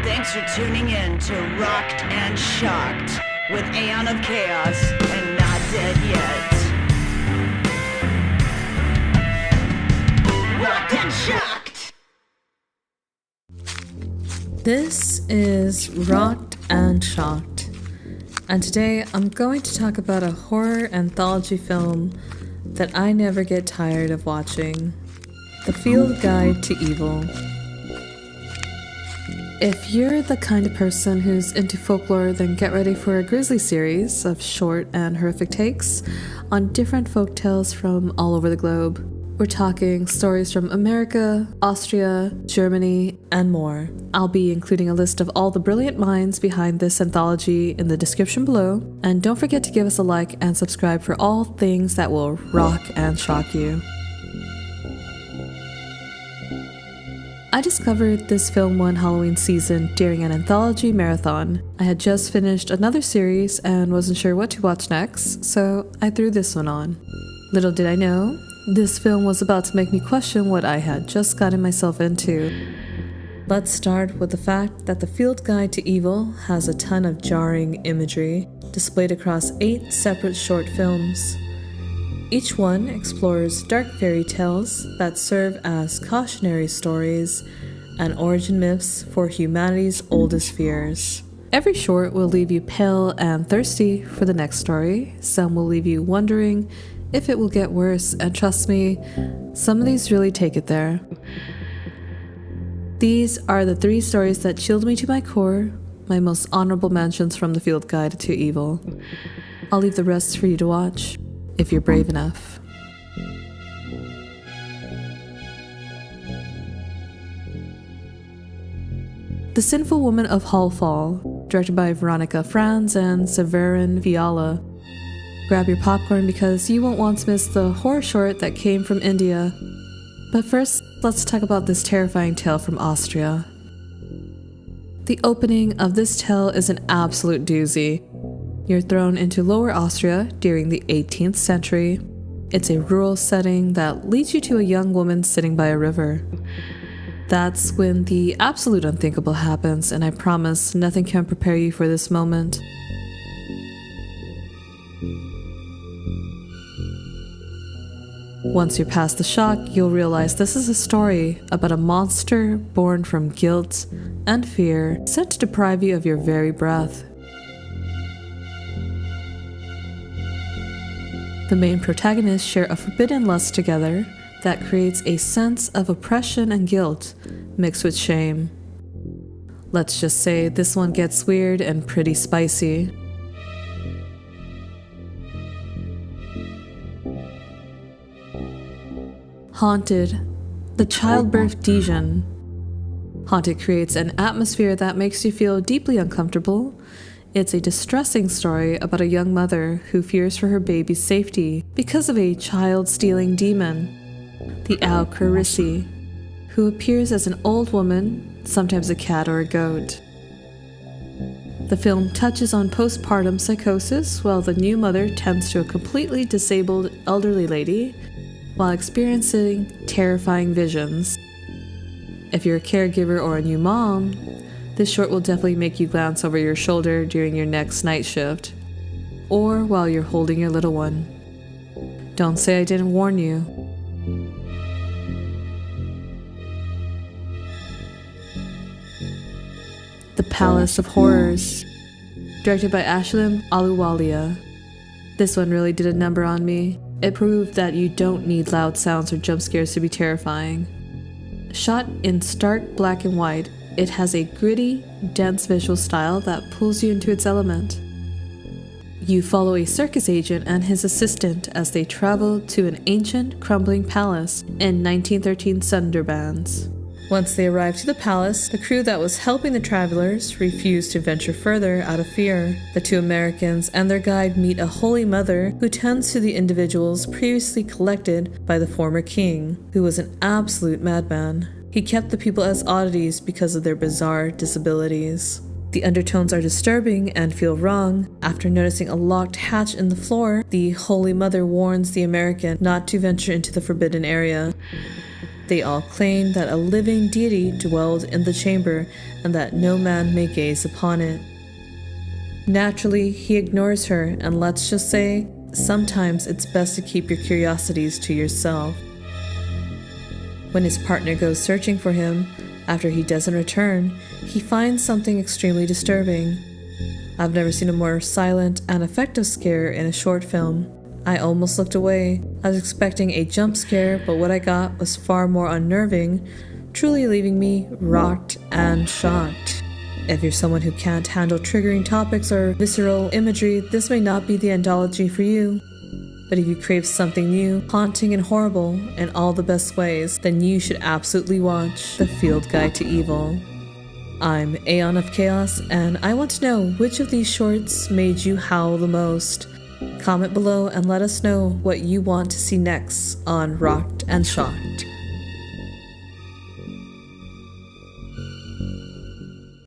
Thanks for tuning in to Rocked and Shocked with AeonOfKhaos and Not Dead Yet. Rocked and Shocked! This is Rocked and Shocked, and today I'm going to talk about a horror anthology film that I never get tired of watching, The Field Guide to Evil. If you're the kind of person who's into folklore, then get ready for a grisly series of short and horrific takes on different folktales from all over the globe. We're talking stories from America, Austria, Germany, and more. I'll be including a list of all the brilliant minds behind this anthology in the description below, and don't forget to give us a like and subscribe for all things that will rock and shock you. I discovered this film one Halloween season during an anthology marathon. I had just finished another series and wasn't sure what to watch next, so I threw this one on. Little did I know, this film was about to make me question what I had just gotten myself into. Let's start with the fact that The Field Guide to Evil has a ton of jarring imagery displayed across 8 separate short films. Each one explores dark fairy tales that serve as cautionary stories and origin myths for humanity's oldest fears. Every short will leave you pale and thirsty for the next story. Some will leave you wondering if it will get worse, and trust me, some of these really take it there. These are the 3 stories that chilled me to my core, my most honorable mentions from The Field Guide to Evil. I'll leave the rest for you to watch, if you're brave enough. The Sinful Woman of Höllfall, directed by Veronika, Franz, and Severin, Fiala. Grab your popcorn because you won't want to miss the horror short that came from India. But first, let's talk about this terrifying tale from Austria. The opening of this tale is an absolute doozy. You're thrown into Lower Austria during the 18th century. It's a rural setting that leads you to a young woman sitting by a river. That's when the absolute unthinkable happens, and I promise nothing can prepare you for this moment. Once you're past the shock, you'll realize this is a story about a monster born from guilt and fear, sent to deprive you of your very breath. The main protagonists share a forbidden lust together that creates a sense of oppression and guilt mixed with shame. Let's just say this one gets weird and pretty spicy. Haunted, the Childbirth Djinn. Haunted creates an atmosphere that makes you feel deeply uncomfortable. It's a distressing story about a young mother who fears for her baby's safety because of a child-stealing demon, the Karısı, who appears as an old woman, sometimes a cat or a goat. The film touches on postpartum psychosis while the new mother tends to a completely disabled elderly lady while experiencing terrifying visions. If you're a caregiver or a new mom, this short will definitely make you glance over your shoulder during your next night shift, or while you're holding your little one. Don't say I didn't warn you. The Palace of Horrors, directed by Ashlem Aluwalia. This one really did a number on me. It proved that you don't need loud sounds or jump scares to be terrifying. Shot in stark black and white, it has a gritty, dense visual style that pulls you into its element. You follow a circus agent and his assistant as they travel to an ancient, crumbling palace in 1913 Sunderbans. Once they arrive to the palace, the crew that was helping the travelers refused to venture further out of fear. The 2 Americans and their guide meet a holy mother who tends to the individuals previously collected by the former king, who was an absolute madman. He kept the people as oddities because of their bizarre disabilities. The undertones are disturbing and feel wrong. After noticing a locked hatch in the floor, the Holy Mother warns the American not to venture into the forbidden area. They all claim that a living deity dwelled in the chamber and that no man may gaze upon it. Naturally, he ignores her, and let's just say, sometimes it's best to keep your curiosities to yourself. When his partner goes searching for him, after he doesn't return, he finds something extremely disturbing. I've never seen a more silent and effective scare in a short film. I almost looked away. I was expecting a jump scare, but what I got was far more unnerving, truly leaving me rocked and shocked. If you're someone who can't handle triggering topics or visceral imagery, this may not be the Anthology for you. But if you crave something new, haunting and horrible in all the best ways, then you should absolutely watch The Field Guide to Evil. I'm AeonOfKhaos, and I want to know which of these shorts made you howl the most. Comment below and let us know what you want to see next on Rocked and Shocked.